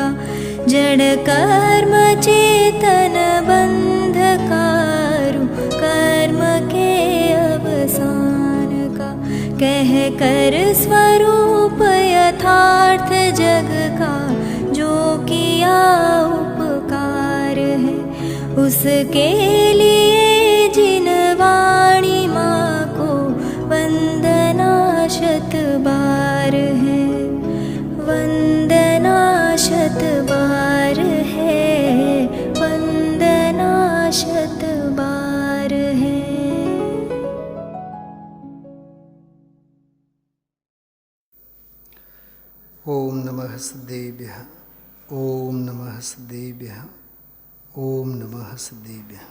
का जड़ कर्म चेतन बंधकारु कर्म के अवसान का कह कर स्वरूप यथार्थ जग का जो किया उपकार है उसके लिए जिन वाणी माँ को वंदना शत बार है वंदना शत बार है वंदना शत बार है। ओम नमः सद्देभ्यः ओम नमः सद्देभ्यः ओम नमः सद्देभ्यः।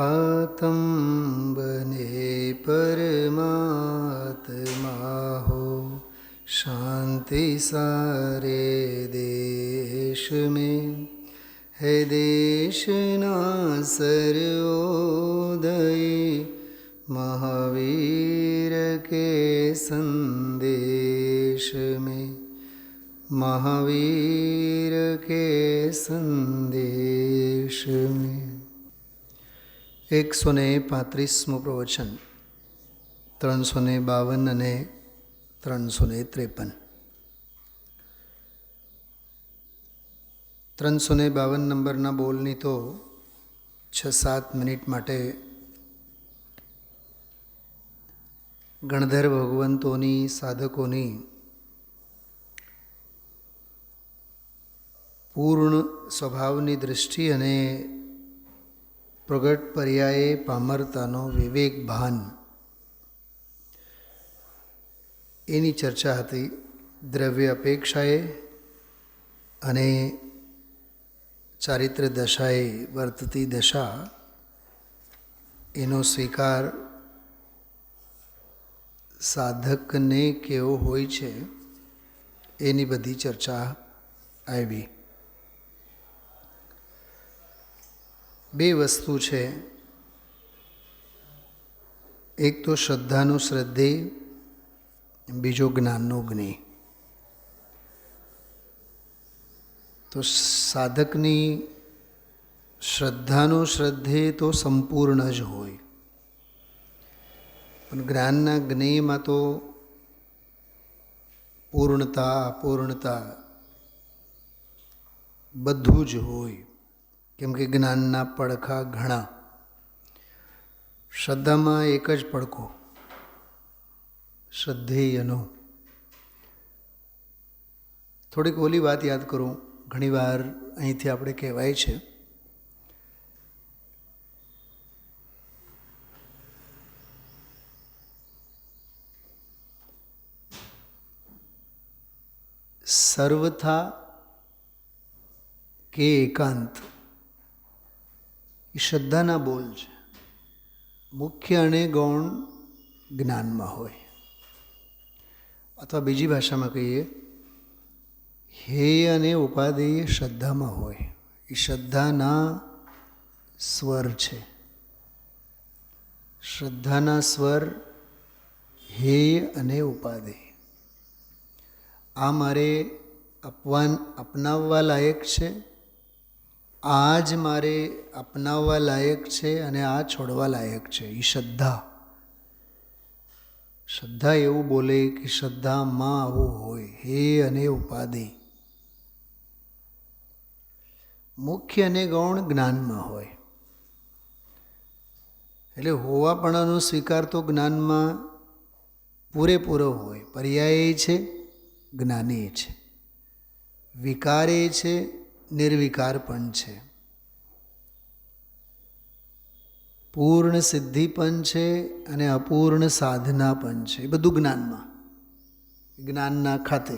आत्म बने परमात्मा हो शांति सारे देश में है देश ना सर्वोदय महावीर के संदेश में महावीर के संदेश में। 135મું પ્રવચન 352 અને 353. 352 નંબરના બોલની તો 6-7 મિનિટ માટે ગણધર ભગવંતોની સાધકોની પૂર્ણ સ્વભાવની દૃષ્ટિ અને પ્રગટ પર્યાયે પામરતાનો વિવેક ભાન એની ચર્ચા હતી. દ્રવ્ય અપેક્ષાએ અને ચારિત્ર દશાએ વર્તતી દશા એનો સ્વીકાર સાધકને કેવો હોય છે એની બધી ચર્ચા આવી. બે વસ્તુ છે, એક તો શ્રદ્ધાનું શ્રદ્ધે, બીજો જ્ઞાનનો જ્ઞેય. તો સાધકની શ્રદ્ધાનો શ્રદ્ધે તો સંપૂર્ણ જ હોય, પણ જ્ઞાનના જ્ઞેયમાં તો પૂર્ણતા અપૂર્ણતા બધું જ હોય, કેમ કે જ્ઞાનના પડખા ઘણા. શ્રદ્ધામાં એક જ પડખો, શ્રદ્ધેયનો. થોડીક ઓલી વાત યાદ કરું. ઘણીવાર અહીંથી આપણે કહેવાય છે સર્વથા કે એકાંત, એ શ્રદ્ધાના બોલ છે. મુખ્ય અને ગૌણ જ્ઞાનમાં હોય, અથવા બીજી ભાષામાં કહીએ હેય અને ઉપાદેય શ્રદ્ધામાં હોય. એ શ્રદ્ધાના સ્વર છે. શ્રદ્ધાના સ્વર હેય અને ઉપાદેય. આ મારે અપનાવવા લાયક છે, આ જ મારે અપનાવવા લાયક છે, અને આ છોડવા લાયક છે. એ શ્રદ્ધા. શ્રદ્ધા એવું બોલે કે શ્રદ્ધામાં આવું હોય, હે અને ઉપાધિ. મુખ્ય અને ગૌણ જ્ઞાનમાં હોય. એટલે હોવાપણાનો સ્વીકાર તો જ્ઞાનમાં પૂરેપૂરો હોય. પર્યાય છે, જ્ઞાની છે. વિકારે છે, નિર્વિકાર પણ છે. પૂર્ણ સિદ્ધિ પણ છે અને અપૂર્ણ સાધના પણ છે. એ બધું જ્ઞાનમાં, જ્ઞાનના ખાતે.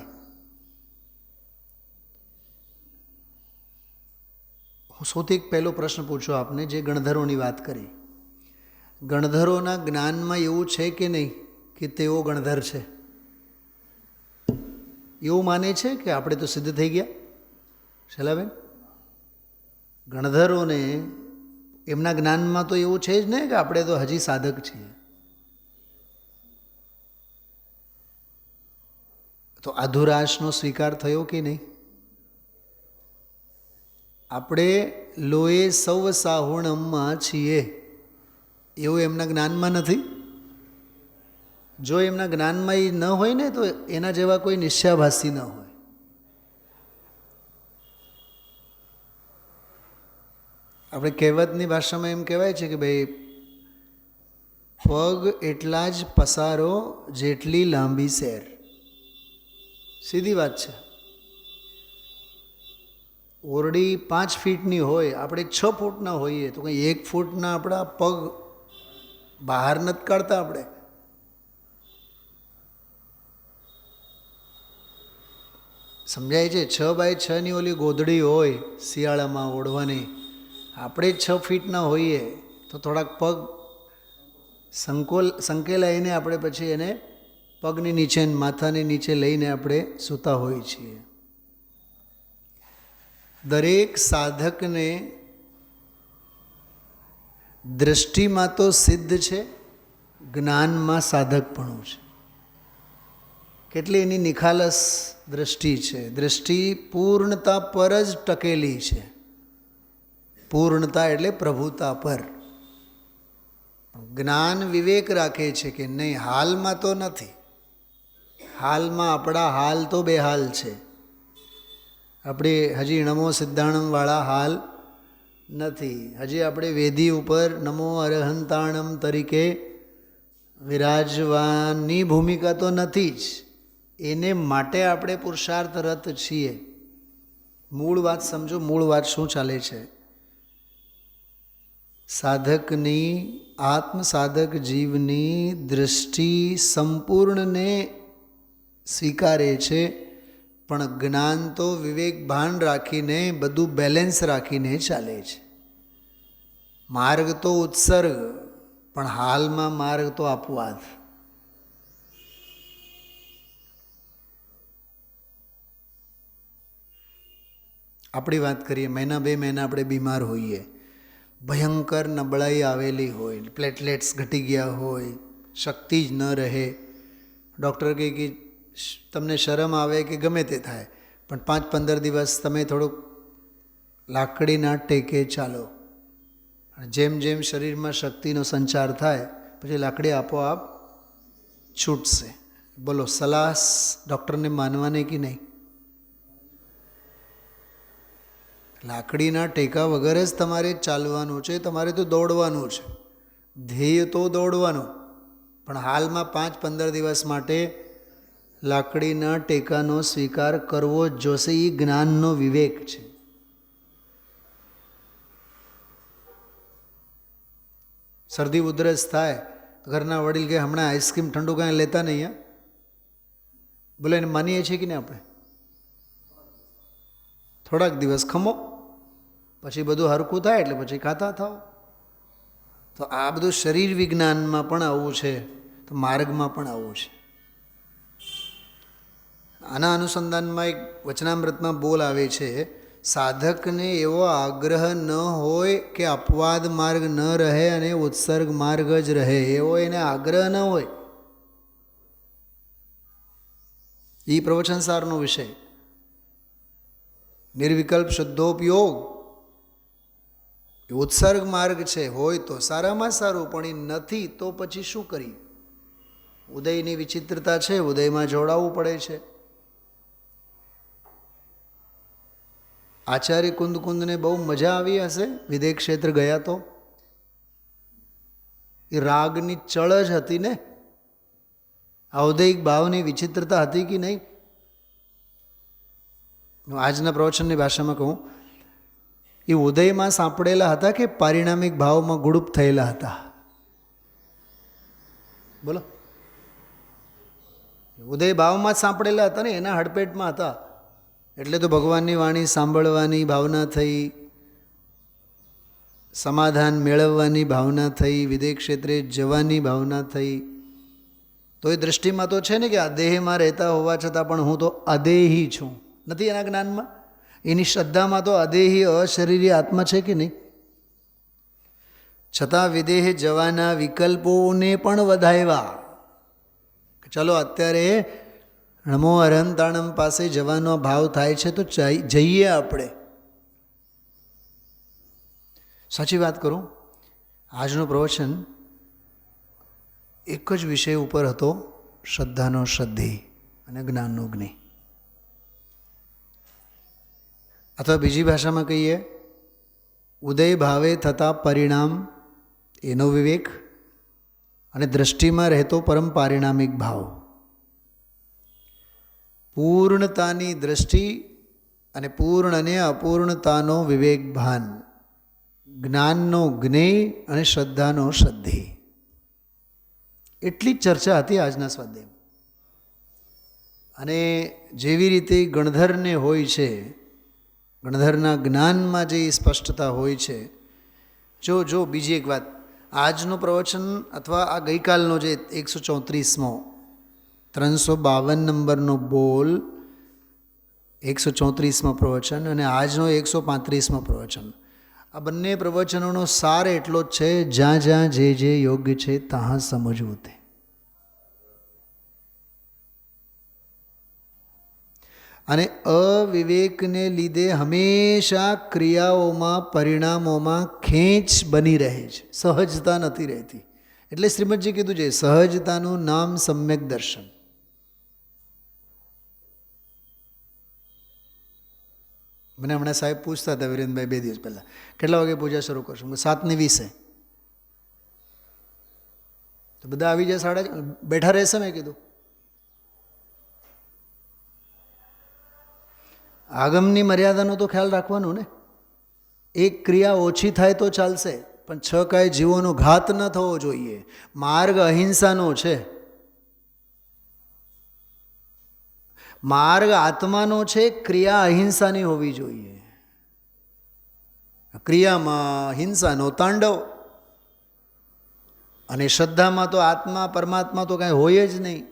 હું સૌથી પહેલો પ્રશ્ન પૂછું આપને, જે ગણધરોની વાત કરી. ગણધરોના જ્ઞાનમાં એવું છે કે નહીં કે તેઓ ગણધર છે? એવું માને છે કે આપણે તો સિદ્ધ થઈ ગયા? શૈલાબેન, ગણધરોને એમના જ્ઞાનમાં તો એવું છે જ ને કે આપણે તો હજી સાધક છીએ. તો આધુરાશનો સ્વીકાર થયો કે નહીં? આપણે લોએ સૌ સાહુણમમાં છીએ એવું એમના જ્ઞાનમાં નથી. જો એમના જ્ઞાનમાં એ ન હોય ને તો એના જેવા કોઈ નિશ્ચયાભાસી ન હોય. આપણે કહેવતની ભાષામાં એમ કહેવાય છે કે ભાઈ પગ એટલા જ પસારો જેટલી લાંબી સેર. સીધી વાત છે. ઓરડી 5 ફીટની હોય, આપણે 6 ફૂટના હોઈએ તો કંઈ 1 ફૂટના આપણા પગ બહાર નથી કાઢતા. આપણે સમજાય છે? 6 બાય 6ની ઓલી ગોદડી હોય શિયાળામાં ઓઢવાની, આપણે 6 ફીટના હોઈએ તો થોડાક પગ સંકેલાઈને આપણે પછી એને પગની નીચે માથાની નીચે લઈને આપણે સૂતા હોઈએ છીએ. દરેક સાધકને દ્રષ્ટિમાં તો સિદ્ધ છે, જ્ઞાનમાં સાધકપણું છે. કેટલી એની નિખાલસ દ્રષ્ટિ છે. દ્રષ્ટિ પૂર્ણતા પર જ ટકેલી છે. પૂર્ણતા એટલે પ્રભુતા પર. જ્ઞાન વિવેક રાખે છે કે નહીં, હાલમાં તો નથી. હાલમાં આપણા હાલ તો બેહાલ છે. આપણે હજી નમો સિદ્ધાણમવાળા હાલ નથી. હજી આપણે વેદી ઉપર નમો અરહંતાણમ તરીકે વિરાજવાની ભૂમિકા તો નથી જ. એને માટે આપણે પુરુષાર્થરત છીએ. મૂળ વાત સમજો. મૂળ વાત શું ચાલે છે? સાધકની આત્મ સાધક જીવની દૃષ્ટિ સંપૂર્ણને સ્વીકારે છે, પણ જ્ઞાન તો વિવેક ભાન રાખીને બધું બેલેન્સ રાખીને ચાલે છે. માર્ગ તો ઉત્સર્ગ, પણ હાલમાં માર્ગ તો અપવાદ. આપણી વાત કરીએ, મહિના 2 મહિના આપણે બીમાર હોઈએ, ભયંકર નબળાઈ આવેલી હોય, પ્લેટલેટ્સ ઘટી ગયા હોય, શક્તિ જ ન રહે. ડૉક્ટર કહે કે તમને શરમ આવે કે ગમે તે થાય, પણ 5-15 દિવસ તમે થોડુંક લાકડીના ટેકે ચાલો. જેમ જેમ શરીરમાં શક્તિનો સંચાર થાય પછી લાકડી આપોઆપ છૂટશે. બોલો, સલાહ ડૉક્ટરને માનવાની કે નહીં? લાકડીના ટેકા વગર જ તમારે ચાલવાનું છે. તમારે તો દોડવાનું છે. ધ્યેય તો દોડવાનું, પણ હાલમાં 5-15 દિવસ માટે લાકડીના ટેકાનો સ્વીકાર કરવો જ જોશે. એ જ્ઞાનનો વિવેક છે. શરદી ઉધરસ થાય, ઘરના વડીલ કે હમણાં આઈસ્ક્રીમ ઠંડુ કાંઈ લેતા નહીં. બોલે એને માનીએ છીએ કે નહીં આપણે? થોડાક દિવસ ખમો, પછી બધું હરખું થાય એટલે પછી ખાતા થાવ. તો આ બધું શરીર વિજ્ઞાનમાં પણ આવું છે, તો માર્ગમાં પણ આવું છે. આના અનુસંધાનમાં એક વચનામૃતમાં બોલ આવે છે, સાધકને એવો આગ્રહ ન હોય કે અપવાદ માર્ગ ન રહે અને ઉત્સર્ગ માર્ગ જ રહે, એવો એને આગ્રહ ન હોય. એ પ્રવચનસારનો વિષય. નિર્વિકલ્પ શુદ્ધોપયોગ એ ઉત્સર્ગ માર્ગ છે. હોય તો સારામાં સારું, પણ એ નથી તો પછી શું કરીએ? ઉદયની વિચિત્રતા છે, ઉદયમાં જોડાવવું પડે છે. આચાર્ય કુંદને બહુ મજા આવી હશે વિદેહ ક્ષેત્ર ગયા તો. એ રાગની ચળ જ હતી ને, ઔદયિક ભાવની વિચિત્રતા હતી કે નહીં? આજના પ્રવચનની ભાષામાં કહું, એ ઉદયમાં સાંપડેલા હતા કે પારિણામિક ભાવમાં ગુડુપ થયેલા હતા? બોલો. ઉદય ભાવમાં જ સાંપડેલા હતા ને, એના હડપેટમાં હતા. એટલે તો ભગવાનની વાણી સાંભળવાની ભાવના થઈ, સમાધાન મેળવવાની ભાવના થઈ, વિદેહ ક્ષેત્રે જવાની ભાવના થઈ. તો એ દૃષ્ટિમાં તો છે ને કે આ દેહમાં રહેતા હોવા છતાં પણ હું તો અદેહી છું. નથી એના જ્ઞાનમાં? એની શ્રદ્ધામાં તો અદેહી અશરીરી આત્મા છે કે નહીં? છતાં વિદેહ જવાના વિકલ્પોને પણ વધાવ્યા. ચલો અત્યારે નમો અરહંતાણમ પાસે જવાનો ભાવ થાય છે તો જઈએ આપણે. સાચી વાત કરું, આજનું પ્રવચન એક જ વિષય ઉપર હતો, શ્રદ્ધાનો શ્રદ્ધેય અને જ્ઞાનનો જ્ઞેય. અથવા બીજી ભાષામાં કહીએ, ઉદય ભાવે થતા પરિણામ એનો વિવેક અને દૃષ્ટિમાં રહેતો પરમ પારિણામિક ભાવ. પૂર્ણતાની દૃષ્ટિ અને પૂર્ણ અને અપૂર્ણતાનો વિવેક ભાન, જ્ઞાનનો જ્ઞેય અને શ્રદ્ધાનો શ્રદ્ધેય. એટલી જ ચર્ચા હતી આજના સ્વાધ્યાયમાં. અને જેવી રીતે ગણધરને હોય છે, ગણધરના જ્ઞાનમાં જે સ્પષ્ટતા હોય છે. જો બીજી એક વાત, આજનું પ્રવચન અથવા આ ગઈકાલનો જે 134મો 352 નંબરનો બોલ 134મો પ્રવચન અને આજનો 135મો પ્રવચન, આ બંને પ્રવચનોનો સાર એટલો જ છે, જ્યાં જ્યાં જે યોગ્ય છે ત્યાં સમજવું તે. અને અવિવેકને લીધે હંમેશા ક્રિયાઓમાં પરિણામોમાં ખેંચ બની રહે છે, સહજતા નથી રહેતી. એટલે શ્રીમદજી કીધું છે, સહજતાનું નામ સમ્યક દર્શન. મને હમણાં સાહેબ પૂછતા હતા, વિરેનભાઈ 2 દિવસ પહેલાં, કેટલા વાગે પૂજા શરૂ કરશું? 7:20. તો બધા આવી જાય, બેઠા રહેશે. મેં કીધું આગમની મર્યાદાનો તો ખ્યાલ રાખવાનો ને. એક ક્રિયા ઓછી થાય તો ચાલશે, પણ 6 કાંઈ જીવોનો ઘાત ન થવો જોઈએ. માર્ગ અહિંસાનો છે, માર્ગ આત્માનો છે, ક્રિયા અહિંસાની હોવી જોઈએ. ક્રિયામાં હિંસાનો તાંડવ, અને શ્રદ્ધામાં તો આત્મા પરમાત્મા તો કાંઈ હોય જ નહીં.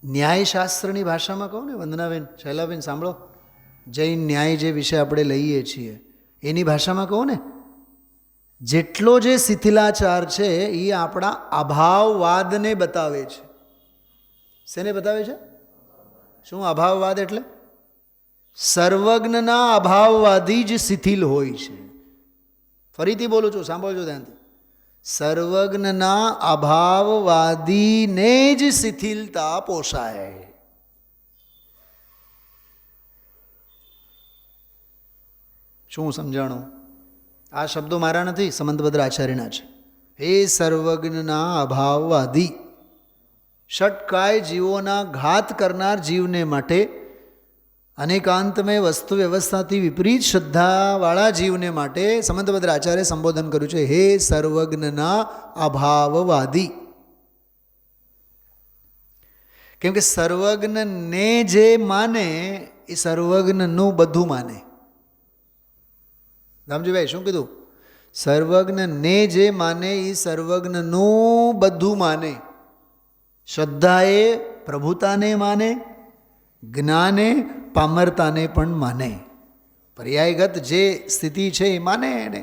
ન્યાયશાસ્ત્રની ભાષામાં કહું ને, વંદનાબેન, શૈલાબેન સાંભળો, જૈન ન્યાય જે વિષય આપણે લઈએ છીએ એની ભાષામાં કહું ને, જેટલો જે શિથિલાચાર છે એ આપણા અભાવવાદને બતાવે છે. શેને બતાવે છે? શું અભાવવાદ એટલે? સર્વજ્ઞના અભાવવાદી જ શિથિલ હોય છે. ફરીથી બોલું છું, સાંભળજો ધ્યાનથી. સર્વજ્ઞના અભાવવાદીને જ શિથિલતા પોષાય. શું સમજાણું? આ શબ્દો મારા નથી, સમંતભદ્ર આચાર્યના છે. હે સર્વજ્ઞના અભાવવાદી, ષટકાય જીવોના ઘાત કરનાર જીવને માટે, અનેકાંતમય વસ્તુ વ્યવસ્થાથી વિપરીત શ્રદ્ધાવાળા જીવને માટે સમંતભદ્ર આચાર્ય સંબોધન કર્યું છે, હે સર્વજ્ઞના અભાવવાદી. કેમ કે સર્વજ્ઞને જે માને એ સર્વજ્ઞનું બધું માને. રામજીભાઈ શું કીધું? સર્વજ્ઞને જે માને એ સર્વજ્ઞનું બધું માને. શ્રદ્ધાએ પ્રભુતાને માને, જ્ઞાને પામરતાને પણ માને. પર્યાયગત જે સ્થિતિ છે એ માને એને.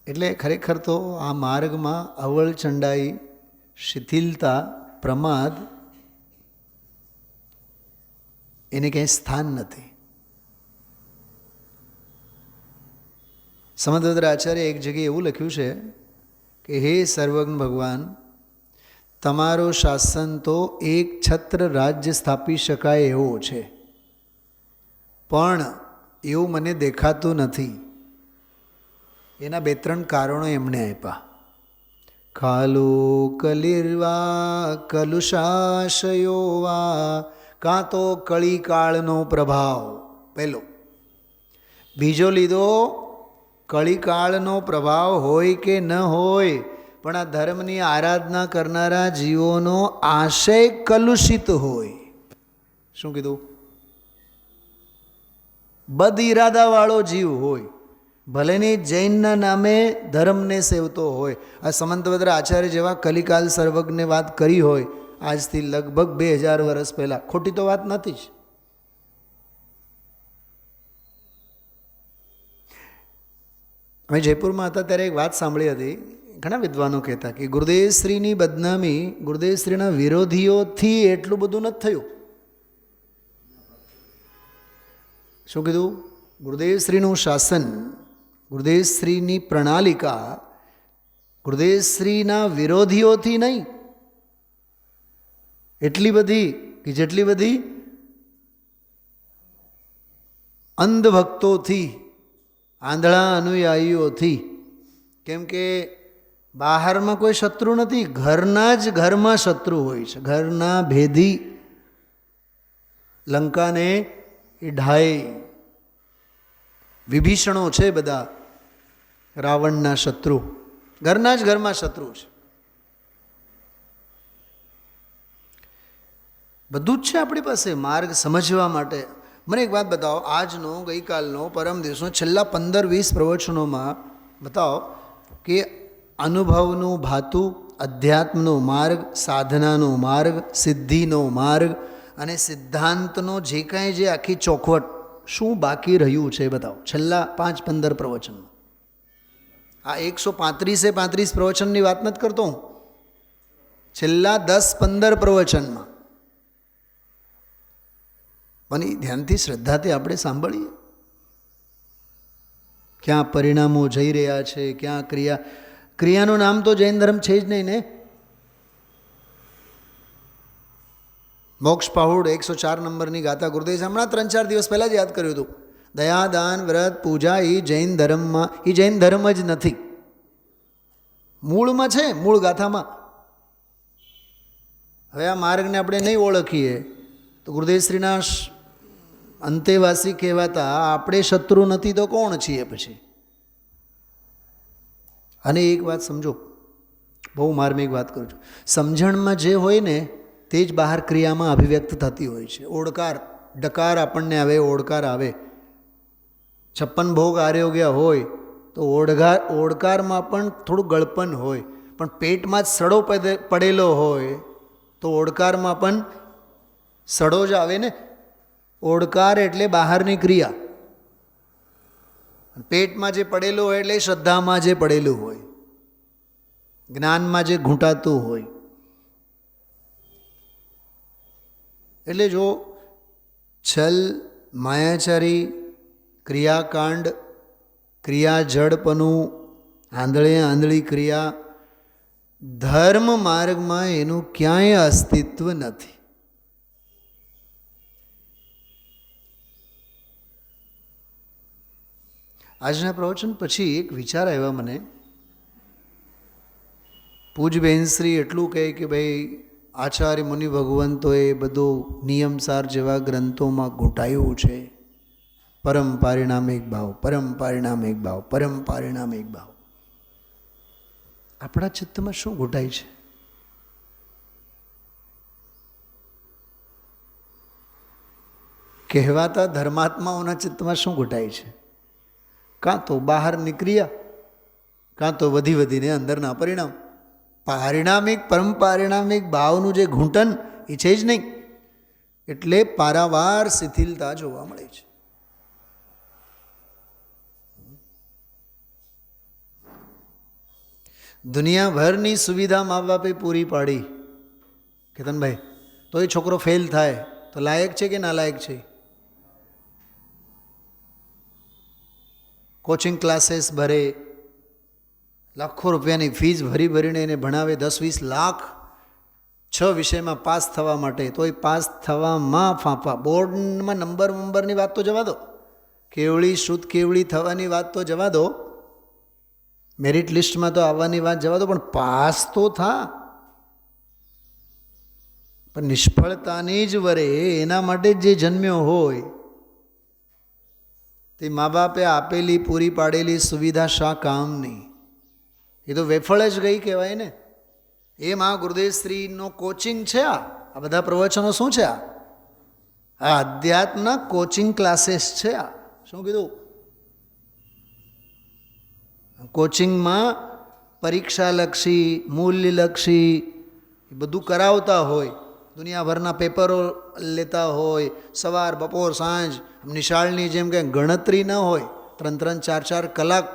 એટલે ખરેખર તો આ માર્ગમાં અવળ ચંડાઈ, શિથિલતા, પ્રમાદ એને ક્યાંય સ્થાન નથી. સમંતભદ્ર આચાર્ય એક જગ્યાએ એવું લખ્યું છે કે હે સર્વજ્ઞ ભગવાન, તમારો શાસન તો એક છત્ર રાજ્ય સ્થાપી શકાય એવો છે, પણ એવું મને દેખાતું નથી. એના 2-3 કારણો એમણે આપ્યા. ખાલો કલિર્વા કલુષાશયો વા, કાં તો કળીકાળનો પ્રભાવ પહેલો. બીજો લીધો, કળીકાળનો પ્રભાવ હોય કે ન હોય, પણ આ ધર્મની આરાધના કરનારા જીવોનો આશય કલુષિત હોય. શું કીધું? બદ ઈરાદાવાળો જીવ હોય, ભલે ને જૈનના નામે ધર્મને સેવતો હોય. આ સમંતભદ્ર આચાર્ય જેવા કલિકાલ સર્વજ્ઞને વાત કરી હોય આજથી લગભગ 2000 વર્ષ પહેલાં. ખોટી તો વાત નથી જ. અમે જયપુરમાં હતા ત્યારે એક વાત સાંભળી હતી, ઘણા વિદ્વાનો કહેતા કે ગુરુદેવશ્રીની બદનામી ગુરુદેવશ્રીના વિરોધીઓથી એટલું બધું નથી થયું. શું કીધું? ગુરુદેવશ્રીનું શાસન, ગુરુદેવશ્રીની પ્રણાલિકા ગુરુદેવશ્રીના વિરોધીઓથી નહીં, એટલી બધી કે જેટલી બધી અંધભક્તોથી, આંધળા અનુયાયીઓથી. કેમ કે બહારમાં કોઈ શત્રુ નથી, ઘરના જ ઘરમાં શત્રુ હોય છે. ઘરના ભેદી લંકાને એ ઢાય. વિભીષણો છે બધા રાવણના શત્રુ, ઘરના જ ઘરમાં શત્રુ છે. બધું જ છે આપણી પાસે માર્ગ સમજવા માટે. મને એક વાત બતાવો, આજનો, ગઈકાલનો, પરમ દિવસનો, છેલ્લા 15-20 પ્રવચનોમાં બતાવો કે અનુભવનું ભાતું, અધ્યાત્મનો માર્ગ, સાધનાનો માર્ગ, સિદ્ધિનો માર્ગ અને સિદ્ધાંતનો જે કાંઈ જે આખી ચોખવટ, શું બાકી રહ્યું છે બતાવો છેલ્લા 5-15 પ્રવચનમાં. આ 135 પ્રવચનની વાત નથી કરતો હું, છેલ્લા 10-15 પ્રવચનમાં. પણ એ ધ્યાનથી, શ્રદ્ધાથી આપણે સાંભળીએ ક્યાં પરિણામો જઈ રહ્યા છે, ક્યાં ક્રિયાનું નામ તો જૈન ધર્મ છે જ નહીં ને. મોક્ષ પાહુડ 104 નંબરની ગાથા ગુરુદેવ હમણાં 3-4 દિવસ પહેલાં જ યાદ કર્યું હતું. દયા, દાન, વ્રત, પૂજા એ જૈન ધર્મમાં, એ જૈન ધર્મ જ નથી. મૂળમાં છે, મૂળ ગાથામાં. હવે આ માર્ગને આપણે નહીં ઓળખીએ તો ગુરુદેવશ્રીના અંતેવાસી કહેવાતા આપણે શત્રુ નથી તો કોણ છીએ પછી? અને એક વાત સમજો, બહુ માર્મિક વાત કરું છું. સમજણમાં જે હોય ને તે જ બહાર ક્રિયામાં અભિવ્યક્ત થતી હોય છે. ઓડકાર, ડકાર આપણને આવે, ઓડકાર આવે. 56 ભોગ આરોગ્ય હોય તો ઓડકારમાં પણ થોડું ગળપન હોય, પણ પેટમાં જ સડો પડેલો હોય તો ઓડકારમાં પણ સડો જ આવે ને. ઓડકાર એટલે બહારની ક્રિયા, પેટમાં જે પડેલું હોય એટલે શ્રદ્ધામાં જે પડેલું હોય, જ્ઞાનમાં જે ઘૂંટાતું હોય. એટલે જો છલ, માયાચારી, ક્રિયાકાંડ, ક્રિયા જડપનું, આંધળી ક્રિયા, ધર્મ માર્ગમાં એનું ક્યાંય અસ્તિત્વ નથી. આજના પ્રવચન પછી એક વિચાર આવ્યો મને. પૂજ બહેનશ્રી એટલું કહે કે ભાઈ આચાર્ય મુનિ ભગવંતોએ બધું નિયમસાર જેવા ગ્રંથોમાં ઘૂંટાયું છે. પરમ પારિણામ એક ભાવ, પરમ પારિણામ એક ભાવ, પરમ પારિણામ એક ભાવ. આપણા ચિત્તમાં શું ઘૂંટાય છે? કહેવાતા ધર્માત્માઓના ચિત્તમાં શું ઘૂંટાય છે? કાં તો બહારની ક્રિયા, કાં તો વધીને અંદરના પરિણામ. પારિણામિક, પરમ પારિણામિક ભાવનું જે ઘૂંટન એ છે જ નહીં. એટલે પારાવાર શિથિલતા જોવા મળે છે. દુનિયાભરની સુવિધા મા બાપે પૂરી પાડી, કેતનભાઈ, તો એ છોકરો ફેલ થાય તો લાયક છે કે ના લાયક છે? કોચિંગ ક્લાસીસ ભરે, લાખો રૂપિયાની ફીસ ભરીને એને ભણાવે, 10-20 લાખ 6 વિષયમાં પાસ થવા માટે, તો એ પાસ થવામાં ફાંફા. બોર્ડમાં નંબરની વાત તો જવા દો, કેવળી શુદ્ધ કેવળી થવાની વાત તો જવા દો, મેરિટ લિસ્ટમાં તો આવવાની વાત જવા દો, પણ પાસ તો થા. પણ નિષ્ફળતાની જ વરે એના માટે જે જન્મ્યો હોય તે મા બાપે આપેલી પૂરી પાડેલી સુવિધા શા કામની? એ તો વેફળ જ ગઈ કહેવાય ને. એમ આ ગુરુદેવશ્રીનો કોચિંગ છે. આ બધા પ્રવચનો શું છે? આ અધ્યાત્મના કોચિંગ ક્લાસીસ છે. આ શું કીધું? કોચિંગમાં પરીક્ષાલક્ષી, મૂલ્યલક્ષી બધું કરાવતા હોય, દુનિયાભરના પેપરો લેતા હોય, સવાર, બપોર, સાંજ. નિશાળની જેમ કે ગણતરી ન હોય, 3-3, 4-4 કલાક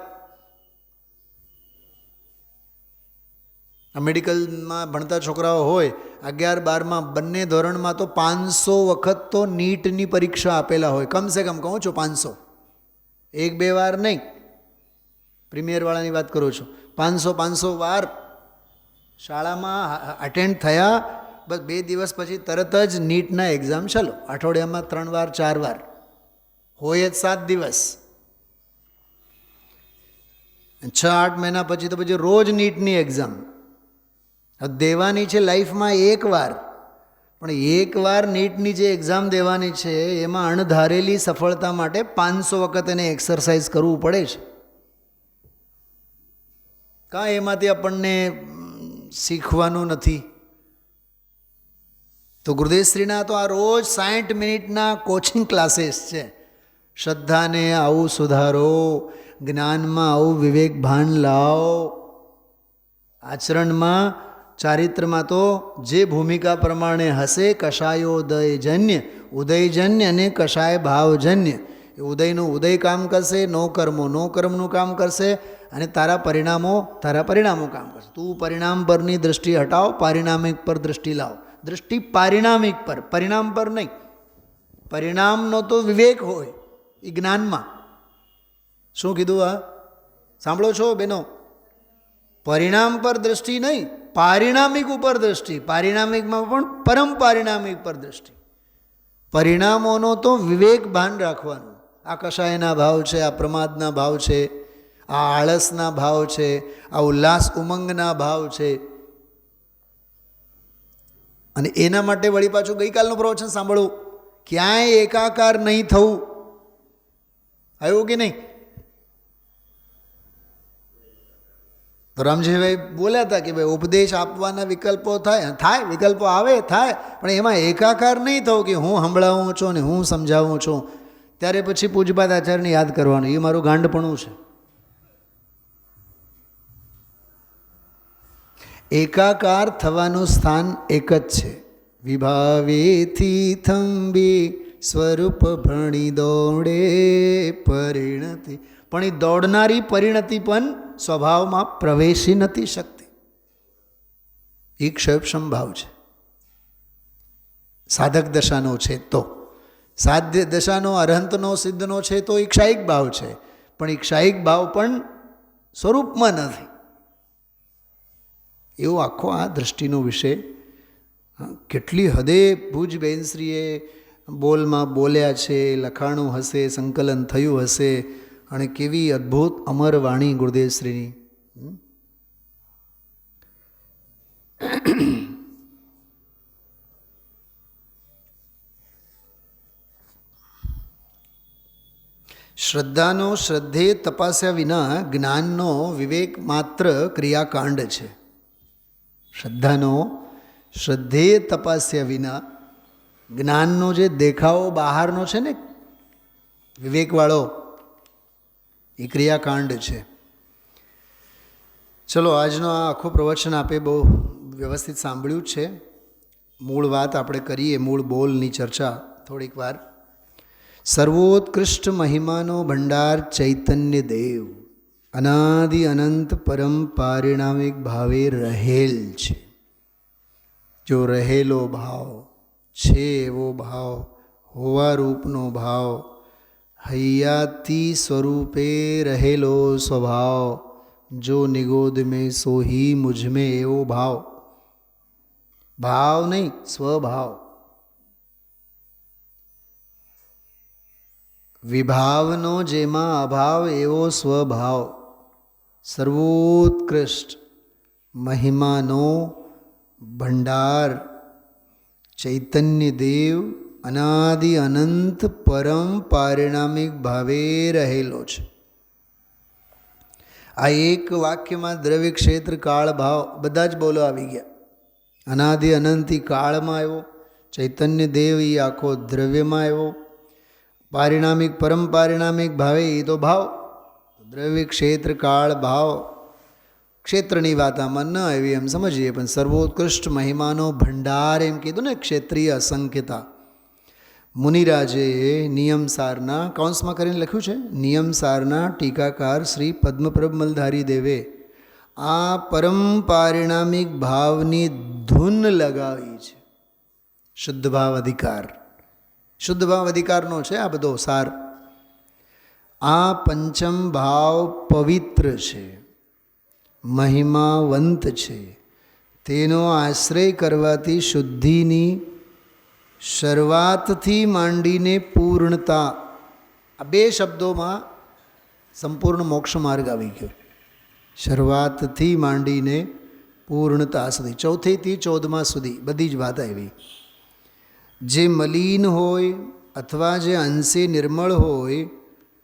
આ મેડિકલમાં ભણતા છોકરાઓ હોય 11, 12માં બંને ધોરણમાં તો 500 વખત તો નીટની પરીક્ષા આપેલા હોય, કમસે કમ કહું છું 500, 1-2 વાર નહીં, પ્રીમિયરવાળાની વાત કરું છું. 500 વાર શાળામાં અટેન્ડ થયા, બસ 2 દિવસ પછી તરત જ નીટના એક્ઝામ ચાલો. અઠવાડિયામાં 3 વાર 4 વાર હોય જ 7 દિવસ, 6-8 મહિના પછી તો પછી રોજ નીટની એક્ઝામ દેવાની છે લાઈફમાં 1 વાર. પણ 1 વાર નીટની જે એક્ઝામ દેવાની છે એમાં અણધારેલી સફળતા માટે 500 વખત એને એક્સરસાઇઝ કરવું પડે છે. કાં એમાંથી આપણને શીખવાનું નથી. તો ગુરુદેવશ્રીના તો આ રોજ 60 મિનિટના કોચિંગ ક્લાસીસ છે. શ્રદ્ધાને આવું સુધારો, જ્ઞાનમાં આવું વિવેક ભાન લાવો, આચરણમાં ચારિત્રમાં તો જે ભૂમિકા પ્રમાણે હશે, કષાયોદયજન્ય, ઉદયજન્ય અને કષાય ભાવજન્ય. એ ઉદયનું ઉદય કામ કરશે, નો કર્મો નો કર્મનું કામ કરશે, અને તારા પરિણામો કામ કરશે. તું પરિણામ પરની દૃષ્ટિ હટાવ, પારિણામિક પર દૃષ્ટિ લાવ. દૃષ્ટિ પારિણામિક પર, પરિણામ પર નહીં. પરિણામનો તો વિવેક હોય એ જ્ઞાનમાં. શું કીધું આ સાંભળો છો બહેનો? પરિણામ પર દૃષ્ટિ નહીં, પારિણામિક ઉપર દૃષ્ટિ. પારિણામિકમાં પણ પરમ પારિણામિક પર દૃષ્ટિ. પરિણામોનો તો વિવેક ભાન રાખવાનું. આ કષાયના ભાવ છે, આ પ્રમાદના ભાવ છે, આ આળસના ભાવ છે, આ ઉલ્લાસ ઉમંગના ભાવ છે. અને એના માટે વળી પાછું ગઈકાલનું પ્રવચન સાંભળવું, ક્યાંય એકાકાર નહીં થવું. આવ્યું કે નહીં? તો રામજીભાઈ બોલ્યા હતા કે ભાઈ ઉપદેશ આપવાના વિકલ્પો થાય, વિકલ્પો આવે થાય, પણ એમાં એકાકાર નહીં થવું કે હું સંભળાવું છું ને હું સમજાવું છું. ત્યારે પછી પૂજપાદ આચાર્યને યાદ કરવાનું, એ મારું ગાંડપણું છે. એકાકાર થવાનું સ્થાન એક જ છે. વિભાવેથી થંબી સ્વરૂપ ભણી દોડે પરિણતિ. પણ એ દોડનારી પરિણતિ પણ સ્વભાવમાં પ્રવેશી નથી શકતી. એ ક્ષયક્ષમ ભાવ છે, સાધક દશાનો છે. તો સાધ્ય દશાનો, અરહંતનો, સિદ્ધનો છે તો એ ક્ષાયિક ભાવ છે. પણ એ ક્ષાયિક ભાવ પણ સ્વરૂપમાં નથી. એવો આખો આ દૃષ્ટિનો વિષય કેટલી હદે ભુજ બેનશ્રીએ બોલમાં બોલ્યા છે, લખાણું હશે, સંકલન થયું હશે, અને કેવી અદ્ભુત અમર વાણી ગુરુદેવશ્રીની. શ્રદ્ધાનો શ્રદ્ધે તપાસ્યા વિના જ્ઞાનનો વિવેક માત્ર ક્રિયાકાંડ છે. શ્રદ્ધાનો શ્રદ્ધે તપાસ્યા વિના જ્ઞાનનો જે દેખાવો બહારનો છે ને વિવેકવાળો, એ ક્રિયાકાંડ છે. ચલો, આજનો આ આખો પ્રવચન આપે બહુ વ્યવસ્થિત સાંભળ્યું છે. મૂળ વાત આપણે કરીએ, મૂળ બોલની ચર્ચા થોડીક વાર. સર્વોત્કૃષ્ટ મહિમાનો ભંડાર ચૈતન્ય દેવ અનાદિ અનંત પરમ પારિણામિક ભાવે રહેલ છે. જો રહેલો ભાવ છે, એવો ભાવ, હોવા રૂપનો ભાવ, હૈયાતી સ્વરૂપે રહેલો સ્વભાવ, જો નિગોદ મેં સોહી મુझ में એવો ભાવ. ભાવ નહીં, સ્વભાવ. વિભાવનો જેમાં અભાવ એવો સ્વભાવ. સર્વોત્કૃષ્ટ મહિમાનો ભંડાર ચૈતન્ય દેવ અનાદિ અનંત પરમ પારિણામિક ભાવે રહેલો છે. આ એક વાક્યમાં દ્રવ્ય, ક્ષેત્ર, કાળ, ભાવ બધા જ બોલો આવી ગયા. અનાદિ અનંતી કાળમાં આવ્યો, ચૈતન્ય દેવ એ આખો દ્રવ્યમાં આવ્યો, પારિણામિક પરમ પારિણામિક ભાવે એ તો ભાવ. દ્રવ્ય, ક્ષેત્ર, કાળ, ભાવ. ક્ષેત્રની વાત આમાં ન આવી એમ સમજીએ, પણ સર્વોત્કૃષ્ટ મહિમાનો ભંડાર એમ કીધું ને, ક્ષેત્રીય અસંખ્યતા. મુનિરાજે નિયમસારના કૌંસમાં કરીને લખ્યું છે, નિયમસારના ટીકાકાર શ્રી પદ્મપ્રભ મલધારી દેવે આ પરમ પારિણામિક ભાવની ધૂન લગાવી છે. શુદ્ધ ભાવ અધિકાર, શુદ્ધ ભાવ અધિકારનો છે આ બધો સાર. આ પંચમ ભાવ પવિત્ર છે, મહિમાવંત છે. તેનો આશ્રય કરવાથી શુદ્ધિની શરૂઆતથી માંડીને પૂર્ણતા, આ બે શબ્દોમાં સંપૂર્ણ મોક્ષ માર્ગ આવી ગયો. શરૂઆતથી માંડીને પૂર્ણતા સુધી, ચોથેથી 14મા સુધી બધી જ વાત આવી. જે મલિન હોય અથવા જે અંશે નિર્મળ હોય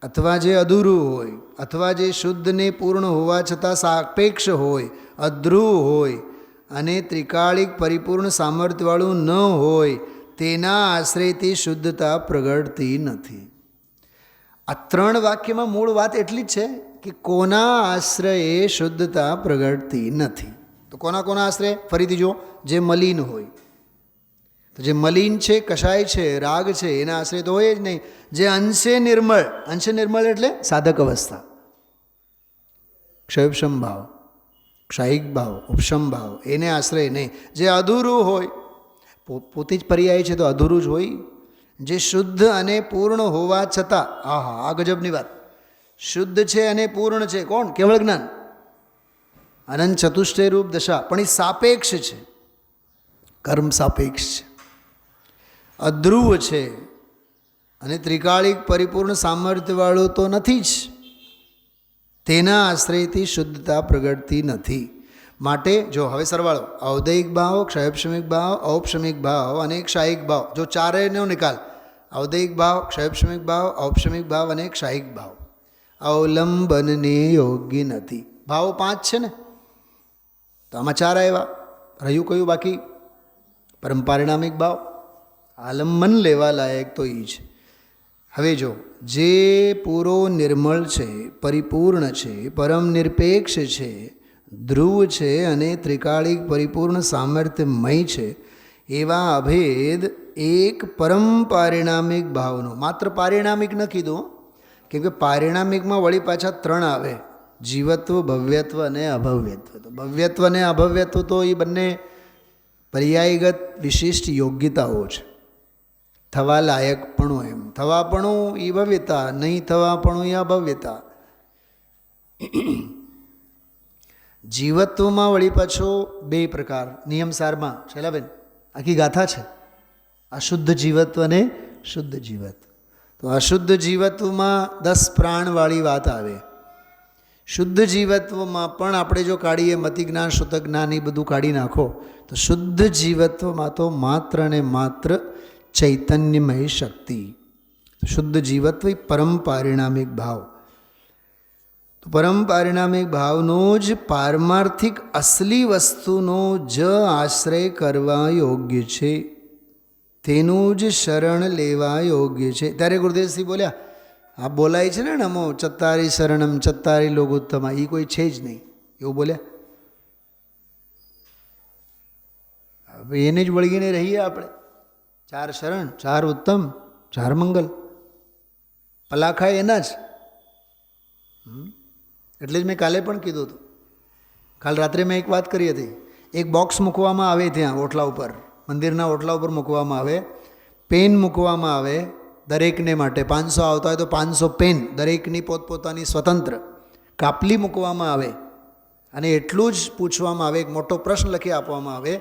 અથવા જે અધૂરું હોય અથવા જે શુદ્ધ ને પૂર્ણ હોવા છતાં સાપેક્ષ હોય, અધ્રુવ હોય અને ત્રિકાળિક પરિપૂર્ણ સામર્થ્યવાળું ન હોય, તેના આશ્રયથી શુદ્ધતા પ્રગટતી નથી. આ 3 વાક્યમાં મૂળ વાત એટલી જ છે કે કોના આશ્રયે શુદ્ધતા પ્રગટતી નથી. તો કોના કોના આશ્રય? ફરીથી જો, જે મલિન હોય, તો જે મલિન છે, કશાય છે, રાગ છે, એના આશ્રય તો હોય જ નહીં. જે અંશે નિર્મળ, અંશે નિર્મળ એટલે સાધક અવસ્થા, ક્ષયોપશમ ભાવ, ક્ષાયિક ભાવ, ઉપશમ ભાવ, એને આશ્રય નહીં. જે અધૂરું હોય, પોતે જ પર્યાય છે તો અધૂરું જ હોય. જે શુદ્ધ અને પૂર્ણ હોવા છતાં, આહા, આ ગજબની વાત, શુદ્ધ છે અને પૂર્ણ છે. કોણ? કેવળ જ્ઞાન, અનંત ચતુષ્ટય રૂપ દશા, પણ એ સાપેક્ષ છે, કર્મ સાપેક્ષ છે, અધ્રુવ છે અને ત્રિકાળિક પરિપૂર્ણ સામર્થ્યવાળું તો નથી જ. તેના આશ્રયથી શુદ્ધતા પ્રગટતી નથી. માટે જો હવે સરવાળો, ઔદયિક ભાવ, ક્ષયોપશમિક ભાવ, ઔપશમિક ભાવ અને ક્ષાયિક ભાવ, જો ચારેયનો નિકાલ, ઔદયિક ભાવ, ક્ષયોપશમિક ભાવ, ઔપશમિક ભાવ અને ક્ષાયિક ભાવ અવલંબનને યોગ્ય નથી. ભાવો 5 છે ને, તો આમાં 4 આવ્યા, રહ્યું કયું બાકી? પરમ પારિણામિક ભાવ, આલંબન લેવા લાયક તો એ છે. હવે જો, જે પૂરો નિર્મળ છે, પરિપૂર્ણ છે, પરમ નિરપેક્ષ છે, ધ્રુવ છે અને ત્રિકાળિક પરિપૂર્ણ સામર્થ્યમય છે, એવા અભેદ એક પરમ પારિણામિક ભાવનો, માત્ર પારિણામિક ન કીધું, કેમ કે પારિણામિકમાં વળી પાછા 3 આવે, જીવત્વ, ભવ્યત્વ અને અભવ્યત્વ. તો ભવ્યત્વ અને અભવ્યત્વ તો એ બંને પર્યાયગત વિશિષ્ટ યોગ્યતાઓ છે. થવા લાયકપણું, એમ થવાપણું એ ભવ્યતા, નહીં થવાપણું એ અભવ્યતા. જીવત્વમાં વળી પાછો 2 પ્રકાર, નિયમસારમાં શૈલાબેન આખી ગાથા છે, અશુદ્ધ જીવત્વ અને શુદ્ધ જીવત્વ. તો અશુદ્ધ જીવત્વમાં 10 પ્રાણવાળી વાત આવે. શુદ્ધ જીવત્વમાં પણ આપણે જો કાઢીએ, મતિ જ્ઞાન, શ્રુત જ્ઞાન એ બધું કાઢી નાખો, તો શુદ્ધ જીવત્વમાં તો માત્ર ને માત્ર ચૈતન્યમય શક્તિ. શુદ્ધ જીવત્વ એ પરમ પારિણામિક ભાવ. તો પરમ પારિણામિક ભાવનો જ પારમાર્થિક અસલી વસ્તુનો જ આશ્રય કરવા યોગ્ય છે, તેનું જ શરણ લેવા યોગ્ય છે. ત્યારે ગુરુદેવશ્રી બોલ્યા, આ બોલાય છે ને, નમો ચત્તારી શરણમ ચત્તારી લોકોત્તમા, એ કોઈ છે જ નહીં, એવું બોલ્યા. હવે એને જ વળગીને રહીએ આપણે. 4 શરણ, 4 ઉત્તમ, 4 મંગલ, પલાખાય એના જ. એટલે જ મેં કાલે પણ કીધું હતું, કાલ રાત્રે મેં એક વાત કરી હતી. એક બોક્સ મૂકવામાં આવે ત્યાં ઓટલા ઉપર, મંદિરના ઓટલા ઉપર મૂકવામાં આવે, પેન મૂકવામાં આવે દરેકને માટે. 500 આવતા હોય તો 500 પેન, દરેકની પોતપોતાની સ્વતંત્ર. કાપલી મૂકવામાં આવે અને એટલું જ પૂછવામાં આવે, એક મોટો પ્રશ્ન લખી આપવામાં આવે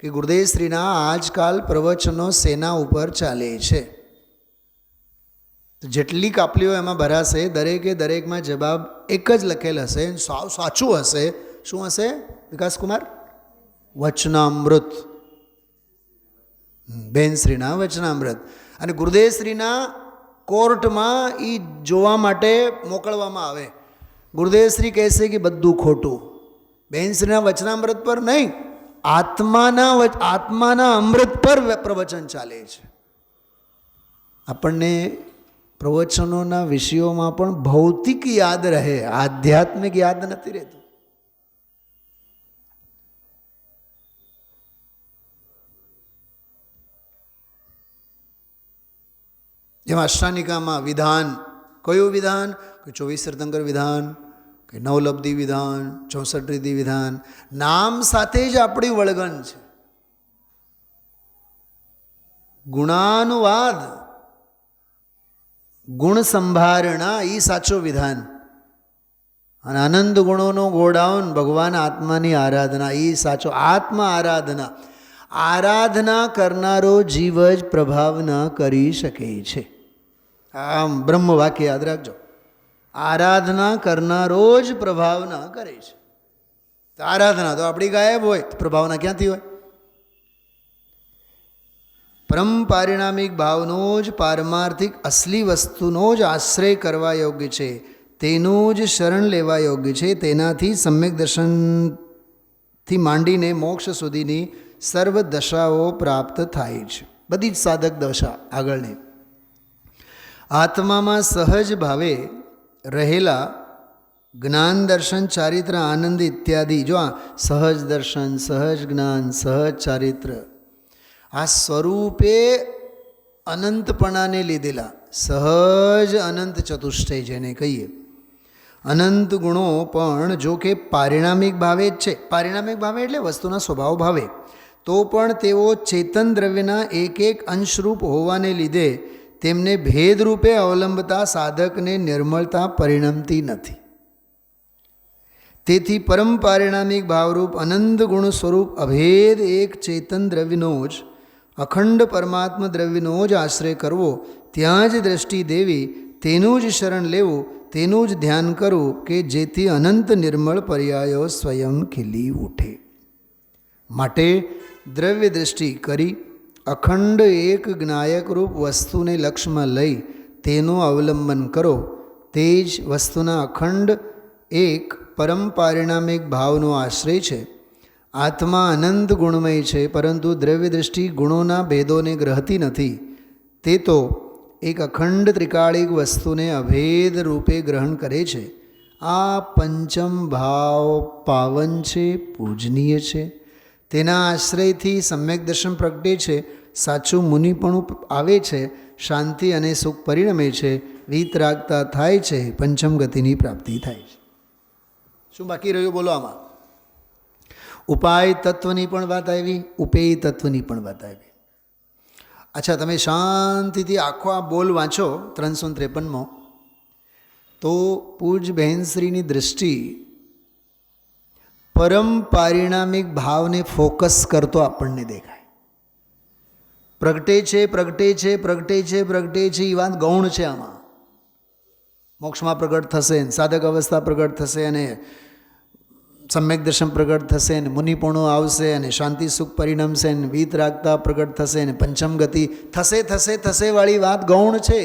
કે ગુરુદેવશ્રીના આજકાલ પ્રવચનો શેના ઉપર ચાલે છે? તો જેટલી કાપલીઓ એમાં ભરાશે, દરેકે દરેકમાં જવાબ એક જ લખેલ હશે, સાવ સાચું હશે. શું હશે વિકાસકુમાર? વચનામૃત. બેનશ્રીના વચનામૃત. અને ગુરુદેવશ્રીના કોર્ટમાં એ જોવા માટે મોકલવામાં આવે. ગુરુદેવશ્રી કહેશે કે બધું ખોટું. બેનશ્રીના વચનામૃત પર નહીં, આત્માના અમૃત પર પ્રવચન ચાલે છે. આપણને પ્રવચનોના વિષયોમાં પણ ભૌતિક યાદ રહે, આધ્યાત્મિક યાદ નથી રહેતું. જેમાં અષ્ટાનિકામાં વિધાન, કયું વિધાન? 24 તીર્થંકર વિધાન, કે નવલબ્ધિ વિધાન, 64 રિદ્ધિ વિધાન, નામ સાથે જ આપણી વળગણ છે. ગુણાનુવાદ, ગુણ સંભારણા એ સાચો વિધાન. અને આનંદ ગુણોનો ગોડાઉન, ભગવાન આત્માની આરાધના એ સાચો આત્મા આરાધના. આરાધના કરનારો જીવ જ પ્રભાવ ન કરી શકે છે. આમ બ્રહ્મ વાક્ય યાદ રાખજો. આરાધના કરનારો જ પ્રભાવ ન કરે છે. તો આરાધના તો આપણી ગાયબ હોય તો પ્રભાવના ક્યાંથી હોય? પરમ પારિણામિક ભાવનો જ પારમાર્થિક અસલી વસ્તુનો જ આશ્રય કરવા યોગ્ય છે, તેનું જ શરણ લેવા યોગ્ય છે. તેનાથી સમ્યક દર્શનથી માંડીને મોક્ષ સુધીની સર્વ દશાઓ પ્રાપ્ત થાય છે. બધી જ સાધક દશા આગળની આત્મામાં સહજ ભાવે રહેલા જ્ઞાન, દર્શન, ચારિત્ર, આનંદ ઇત્યાદિ. જો આ સહજ દર્શન, સહજ જ્ઞાન, સહજ ચારિત્ર, આ સ્વરૂપે અનંતપણાને લીધેલા સહજ અનંત ચતુષ્ટય જેને કહીએ, અનંત ગુણો પણ જો કે પારિણામિક ભાવે જ છે. પારિણામિક ભાવે એટલે વસ્તુના સ્વભાવ ભાવે, તો પણ તેઓ ચેતન દ્રવ્યના એક એક અંશરૂપ હોવાને લીધે તેમને ભેદરૂપે અવલંબતા સાધકને નિર્મળતા પરિણમતી નથી. તેથી પરમ પારિણામિક ભાવરૂપ અનંત ગુણ સ્વરૂપ અભેદ એક ચેતન દ્રવ્યનો જ, અખંડ પરમાત્મા દ્રવ્યનો જ આશ્રય કરવો, ત્યાં જ દ્રષ્ટિ દેવી, તેનું જ શરણ લેવું, તેનું જ ધ્યાન કરવું કે જેથી અનંત નિર્મળ પર્યાયો સ્વયં ખીલી ઉઠે. માટે દ્રવ્ય દૃષ્ટિ કરી અખંડ એક જ્ઞાયકરૂપ વસ્તુને લક્ષ્યમાં લઈ તેનું અવલંબન કરો. તે જ વસ્તુના અખંડ એક પરમ પારિણામિક ભાવનો આશ્રય છે. આત્મા અનંત ગુણમય છે, પરંતુ દ્રવ્ય દૃષ્ટિ ગુણોના ભેદોને ગ્રહતી નથી. તે તો એક અખંડ ત્રિકાળિક વસ્તુને અભેદ રૂપે ગ્રહણ કરે છે. આ પંચમ ભાવ પાવન છે, પૂજનીય છે. તેના આશ્રયથી સમ્યક દર્શન પ્રગટે છે, સાચું મુનિપણું આવે છે, શાંતિ અને સુખ પરિણમે છે, વિતરાગતા થાય છે, પંચમ ગતિની પ્રાપ્તિ થાય છે. શું બાકી રહ્યું બોલો આમાં? ઉપાય તત્વની પણ વાત આવી, ઉપેય તત્વની પણ વાત આવી. અચ્છા, તમે શાંતિથી આખો આ બોલ વાંચો 353માં, તો પૂજ બહેનશ્રીની દૃષ્ટિ પરમ પારિણામિક ભાવને ફોકસ કરતો આપણને દેખાય. પ્રગટે છે, પ્રગટે છે, પ્રગટે છે, પ્રગટે છે, એ વાત ગૌણ છે. આમાં મોક્ષમાં પ્રગટ થશે, સાધક અવસ્થા પ્રગટ થશે, અને સમ્યક દર્શન પ્રગટ થશે, અને મુનિપણું આવશે, અને શાંતિ સુખ પરિણમશે, અને વિતરાગતા પ્રગટ થશે, અને પંચમ ગતિ થશે. થશે થશે વાળી વાત ગૌણ છે.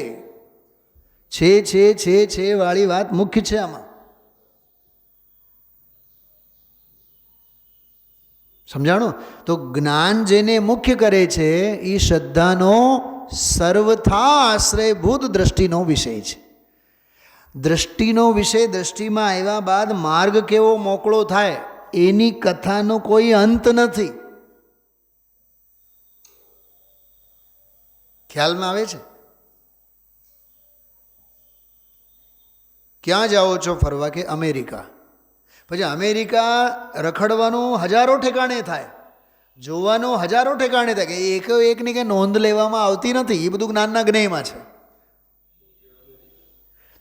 છે વાળી વાત મુખ્ય છે. આમાં સમજાણું? તો જ્ઞાન જેને મુખ્ય કરે છે એ શ્રદ્ધાનો સર્વથા આશ્રયભૂત દ્રષ્ટિનો વિષય છે. દ્રષ્ટિનો વિષય, દ્રષ્ટિમાં આવ્યા બાદ માર્ગ કેવો મોકળો થાય એની કથાનો કોઈ અંત નથી. ખ્યાલમાં આવે છે? ક્યાં જાઓ છો ફરવા? કે અમેરિકા. પછી અમેરિકા રખડવાનું હજારો ઠેકાણે થાય, જોવાનું હજારો ઠેકાણે થાય, કે એક એકની કંઈ નોંધ લેવામાં આવતી નથી. એ બધું જ્ઞાનના જ્ઞેયમાં છે.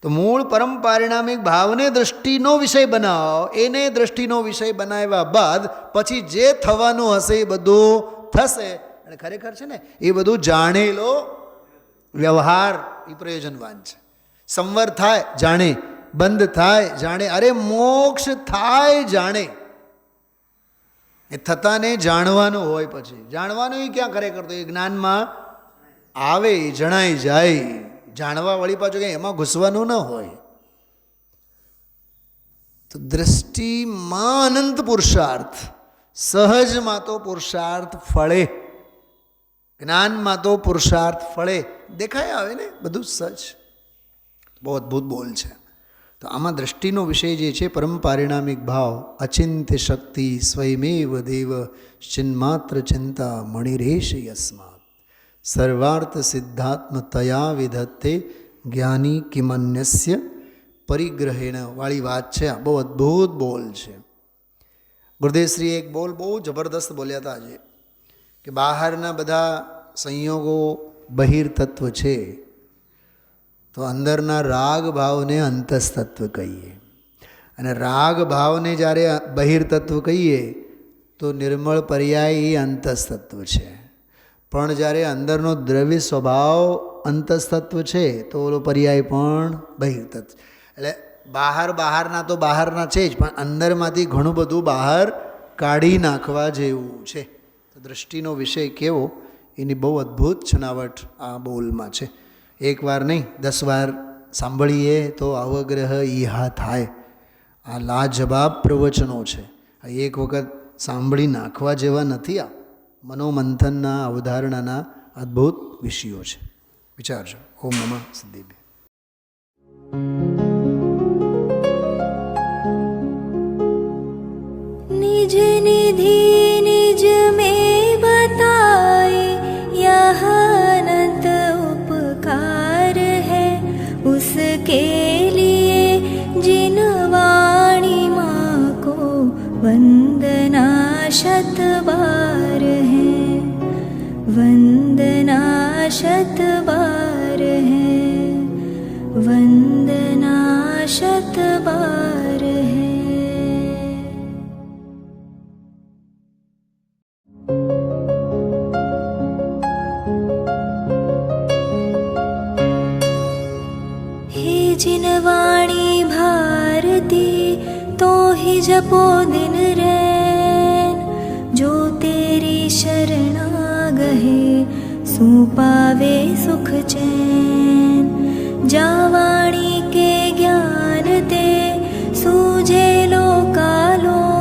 તો મૂળ પરમ પારિણામિક ભાવને દ્રષ્ટિનો વિષય બનાવો. એને દ્રષ્ટિનો વિષય બનાવ્યા બાદ પછી જે થવાનું હશે એ બધું થશે. અને ખરેખર છે ને, એ બધું જાણેલો વ્યવહાર એ પ્રયોજનવાન છે. સંવર થાય જાણે, બંધ થાય જાણે, અરે મોક્ષ થાય જાણે. એ થતાને જાણવાનું હોય. પછી જાણવાનું એ ક્યાં ખરેખર? તો એ જ્ઞાનમાં આવે, જણાઈ જાય. જાણવા વળી પાછું કંઈ એમાં ઘૂસવાનું ન હોય. તો દ્રષ્ટિમાં અનંત પુરુષાર્થ, સહજમાં તો પુરુષાર્થ ફળે, જ્ઞાનમાં તો પુરુષાર્થ ફળે. દેખાય આવે ને બધું સચ. બહુ અદ્ભુત બોલ છે. તો આમાં દ્રષ્ટિનો વિષય જે છે પરમ પારિણામિક ભાવ, અચિંત્ય શક્તિ, સ્વયમેવ દેવ, ચિન્માત્ર ચિંતા મણિરેશ યસ્માત, સર્વાર્થ સિદ્ધાત્મ તયા વિધત્તે જ્ઞાની કિમન્યસ્ય પરિગ્रहेण વાળી વાત છે. આ બહુ અદ્ભુત બોલ છે. ગુરુદેવશ્રીએ એક બોલ બહુ જબરદસ્ત બોલ્યા હતા આજે, કે બહારના બધા સંયોગો બહિર્તત્વ છે, તો અંદરના રાગ ભાવને અંતસ્તત્વ કહીએ, અને રાગ ભાવને જ્યારે બહિર્તત્વ કહીએ તો નિર્મળ પર્યાય એ અંતસ્તત્વ છે. પણ જ્યારે અંદરનો દ્રવ્ય સ્વભાવ અંતસ્તત્વ છે તો ઓલો પર્યાય પણ બહિર્તત્વ. એટલે બહારના તો બહારના છે જ, પણ અંદરમાંથી ઘણું બધું બહાર કાઢી નાખવા જેવું છે. તો દૃષ્ટિનો વિષય કેવો એની બહુ અદ્ભુત છનાવટ આ બોલમાં છે. એક વાર નહીં 10 વાર સાંભળીએ તો અવગ્રહ ઈહા થાય. આ લાજવાબ પ્રવચનો છે. આ એક વખત સાંભળી નાખવા જેવા નથી. આ મનોમંથનના અવધારણાના અદ્ભુત વિષયો છે. વિચારજો. ઓમ નમઃ સિદ્ધેભ્ય. निज निधि निज में बताए यह अनंत उपकार है, उसके लिए जिन वाणी माँ को वंदना शत बार है, वंदना शत बार है, वंदना शत बार है. जिन वाणी भारती तो ही जपो दिन रैन, जो तेरी शरणा गहे सो पावे सुख चैन. जा वाणी के ज्ञान ते सूझे लोकालोक,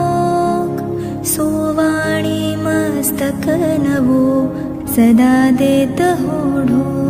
सो वाणी मस्तक नवो सदा देत हो ढोक.